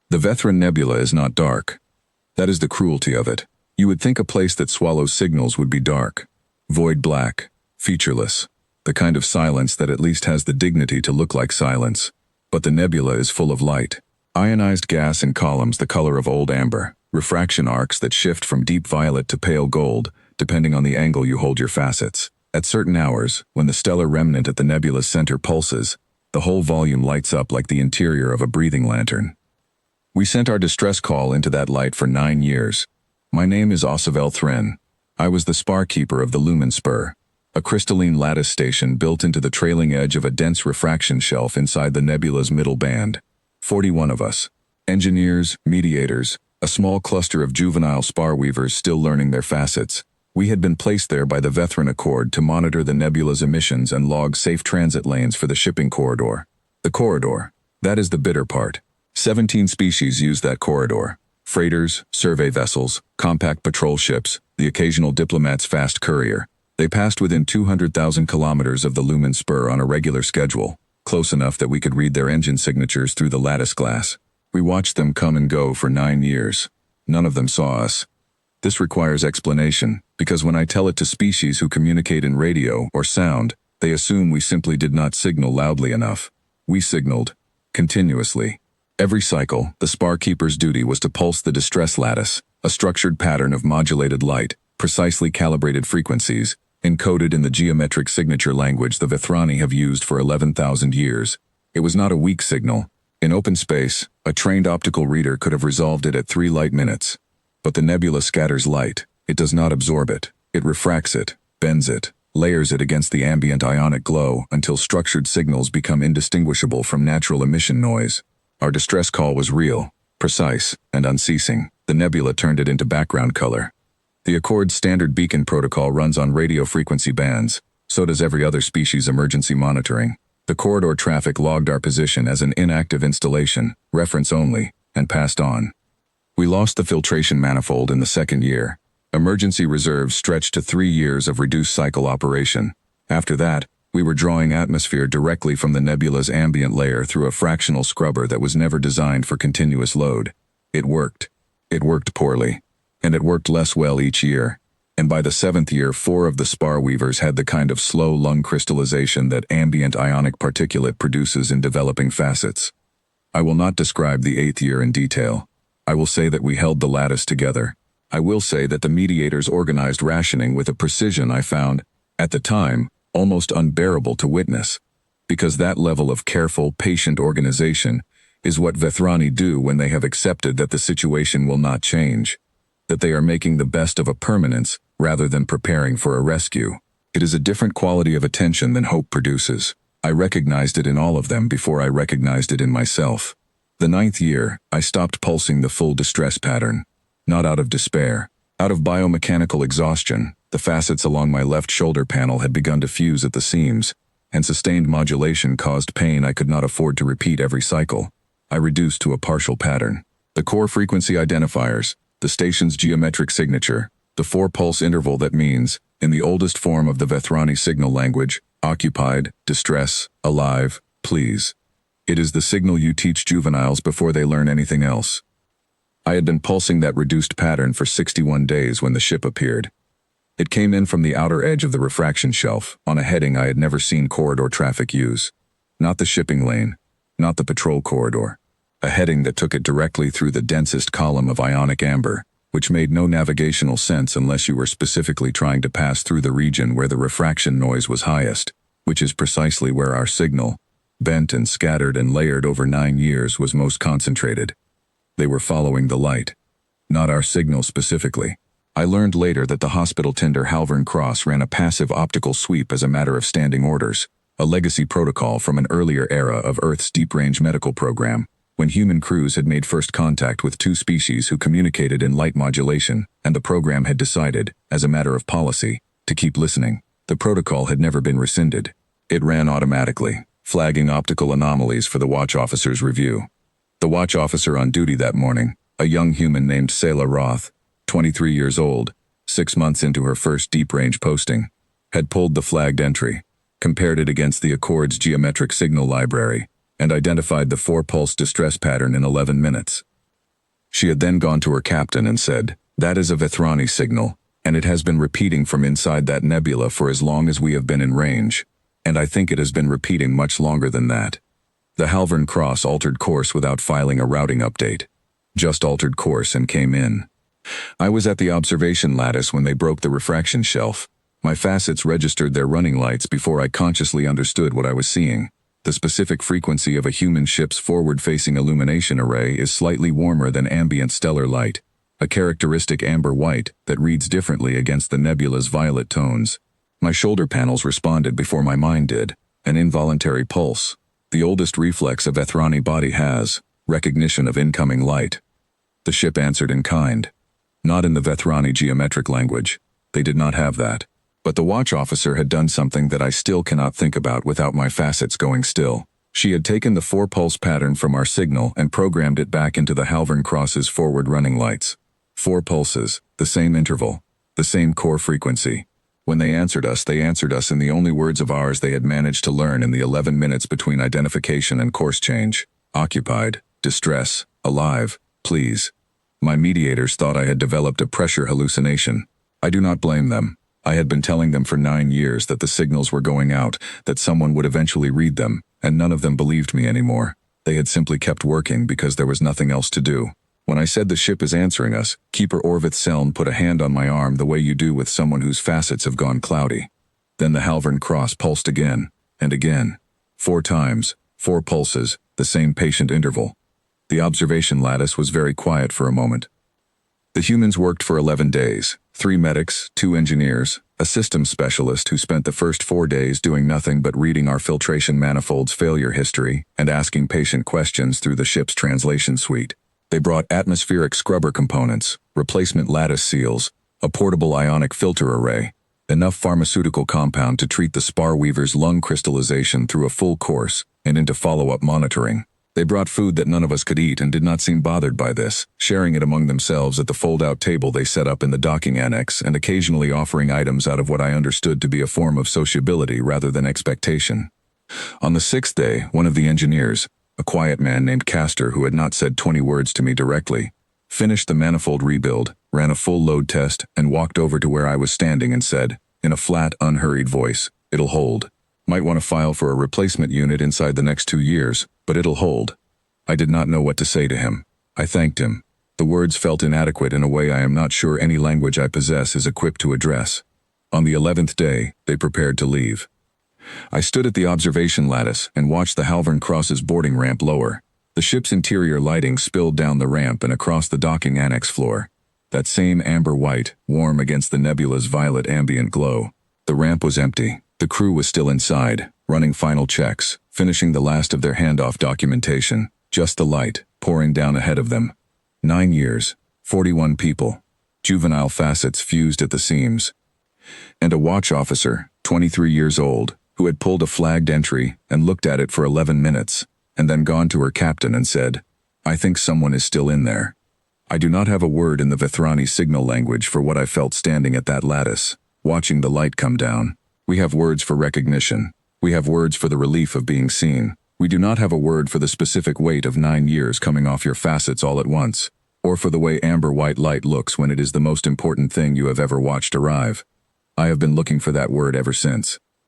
The Vethran Nebula is not dark. That is the cruelty of it. You would think a place that swallows signals would be dark. Void black, featureless, the kind of silence that at least has the dignity to look like silence. But the nebula is full of light. Ionized gas in columns the color of old amber, refraction arcs that shift from deep violet to pale gold, depending on the angle you hold your facets. At certain hours, when the stellar remnant at the nebula's center pulses, the whole volume lights up like the interior of a breathing lantern. We sent our distress call into that light for 9 years. My name is Ossavel Thren. I was the spar keeper of the Lumen Spur, a crystalline lattice station built into the trailing edge of a dense refraction shelf inside the nebula's middle band. 41 of us. Engineers, mediators, a small cluster of juvenile spar weavers still learning their facets. We had been placed there by the Vethran Accord to monitor the nebula's emissions and log safe transit lanes for the shipping corridor. The corridor. That is the bitter part. 17 species use that corridor. Freighters, survey vessels, compact patrol ships, the occasional diplomat's fast courier. They passed within 200,000 kilometers of the Lumen Spur on a regular schedule, close enough that we could read their engine signatures through the lattice glass. We watched them come and go for 9 years. None of them saw us. This requires explanation, because when I tell it to species who communicate in radio or sound, they assume we simply did not signal loudly enough. We signaled continuously. Every cycle, the spar keeper's duty was to pulse the distress lattice, a structured pattern of modulated light, precisely calibrated frequencies, encoded in the geometric signature language the Vethrani have used for 11,000 years. It was not a weak signal. In open space, a trained optical reader could have resolved it at 3 light minutes. But the nebula scatters light. It does not absorb it. It refracts it, bends it, layers it against the ambient ionic glow until structured signals become indistinguishable from natural emission noise. Our distress call was real, precise, and unceasing. The nebula turned it into background color. The Accord's standard beacon protocol runs on radio frequency bands. So does every other species emergency monitoring. The corridor traffic logged our position as an inactive installation, reference only, and passed on. We lost the filtration manifold in the 2nd year. Emergency reserves stretched to 3 years of reduced cycle operation. After that, we were drawing atmosphere directly from the nebula's ambient layer through a fractional scrubber that was never designed for continuous load. It worked. It worked poorly. And it worked less well each year. And by the 7th year, 4 of the spar weavers had the kind of slow lung crystallization that ambient ionic particulate produces in developing facets. I will not describe the 8th year in detail. I will say that we held the lattice together. I will say that the mediators organized rationing with a precision I found, at the time, almost unbearable to witness, because that level of careful, patient organization is what Vethrani do when they have accepted that the situation will not change, that they are making the best of a permanence rather than preparing for a rescue. It is a different quality of attention than hope produces. I recognized it in all of them before I recognized it in myself. The 9th year, I stopped pulsing the full distress pattern. Not out of despair. Out of biomechanical exhaustion, the facets along my left shoulder panel had begun to fuse at the seams, and sustained modulation caused pain I could not afford to repeat every cycle. I reduced to a partial pattern. The core frequency identifiers, the station's geometric signature, the 4-pulse interval that means, in the oldest form of the Vethrani signal language, occupied, distress, alive, please. It is the signal you teach juveniles before they learn anything else. I had been pulsing that reduced pattern for 61 days when the ship appeared. It came in from the outer edge of the refraction shelf, on a heading I had never seen corridor traffic use. Not the shipping lane, not the patrol corridor. A heading that took it directly through the densest column of ionic amber, which made no navigational sense unless you were specifically trying to pass through the region where the refraction noise was highest, which is precisely where our signal, bent and scattered and layered over 9 years, was most concentrated. They were following the light, not our signal specifically. I learned later that the hospital tender Halvern Cross ran a passive optical sweep as a matter of standing orders, a legacy protocol from an earlier era of Earth's deep-range medical program, when human crews had made first contact with 2 species who communicated in light modulation, and the program had decided, as a matter of policy, to keep listening. The protocol had never been rescinded. It ran automatically, flagging optical anomalies for the watch officer's review. The watch officer on duty that morning, a young human named Selah Roth, 23 years old, 6 months into her first deep-range posting, had pulled the flagged entry, compared it against the Accord's geometric signal library, and identified the 4-pulse distress pattern in 11 minutes. She had then gone to her captain and said, "That is a Vethrani signal, and it has been repeating from inside that nebula for as long as we have been in range. And I think it has been repeating much longer than that." The Halvern Cross altered course without filing a routing update. Just altered course and came in. I was at the observation lattice when they broke the refraction shelf. My facets registered their running lights before I consciously understood what I was seeing. The specific frequency of a human ship's forward-facing illumination array is slightly warmer than ambient stellar light, a characteristic amber white that reads differently against the nebula's violet tones. My shoulder panels responded before my mind did, an involuntary pulse. The oldest reflex a Vethrani body has, recognition of incoming light. The ship answered in kind. Not in the Vethrani geometric language. They did not have that. But the watch officer had done something that I still cannot think about without my facets going still. She had taken the 4-pulse pattern from our signal and programmed it back into the Halvern Cross's forward running lights. 4 pulses, the same interval, the same core frequency. When they answered us in the only words of ours they had managed to learn in the 11 minutes between identification and course change. Occupied, distress, alive, please. My mediators thought I had developed a pressure hallucination. I do not blame them. I had been telling them for 9 years that the signals were going out, that someone would eventually read them, and none of them believed me anymore. They had simply kept working because there was nothing else to do. When I said the ship is answering us, Keeper Orvith Seln put a hand on my arm the way you do with someone whose facets have gone cloudy. Then the Halvern Cross pulsed again, and again. 4 times, 4 pulses, the same patient interval. The observation lattice was very quiet for a moment. The humans worked for 11 days, 3 medics, 2 engineers, a systems specialist who spent the first 4 days doing nothing but reading our filtration manifold's failure history and asking patient questions through the ship's translation suite. They brought atmospheric scrubber components, replacement lattice seals, a portable ionic filter array, enough pharmaceutical compound to treat the spar weaver's lung crystallization through a full course and into follow-up monitoring. They brought food that none of us could eat and did not seem bothered by this, sharing it among themselves at the fold-out table they set up in the docking annex and occasionally offering items out of what I understood to be a form of sociability rather than expectation. On the 6th day, one of the engineers, a quiet man named Castor who had not said 20 words to me directly, finished the manifold rebuild, ran a full load test, and walked over to where I was standing and said, in a flat, unhurried voice, "It'll hold. Might want to file for a replacement unit inside the next 2 years, but it'll hold." I did not know what to say to him. I thanked him. The words felt inadequate in a way I am not sure any language I possess is equipped to address. On the 11th day, they prepared to leave. I stood at the observation lattice and watched the Halvern Cross's boarding ramp lower. The ship's interior lighting spilled down the ramp and across the docking annex floor. That same amber white, warm against the nebula's violet ambient glow. The ramp was empty. The crew was still inside, running final checks, finishing the last of their handoff documentation. Just the light, pouring down ahead of them. 9 years, 41 people. Juvenile facets fused at the seams. And a watch officer, 23 years old, who had pulled a flagged entry and looked at it for 11 minutes, and then gone to her captain and said, "I think someone is still in there." I do not have a word in the Vethrani signal language for what I felt standing at that lattice, watching the light come down. We have words for recognition. We have words for the relief of being seen. We do not have a word for the specific weight of 9 years coming off your facets all at once, or for the way amber white light looks when it is the most important thing you have ever watched arrive. I have been looking for that word ever since.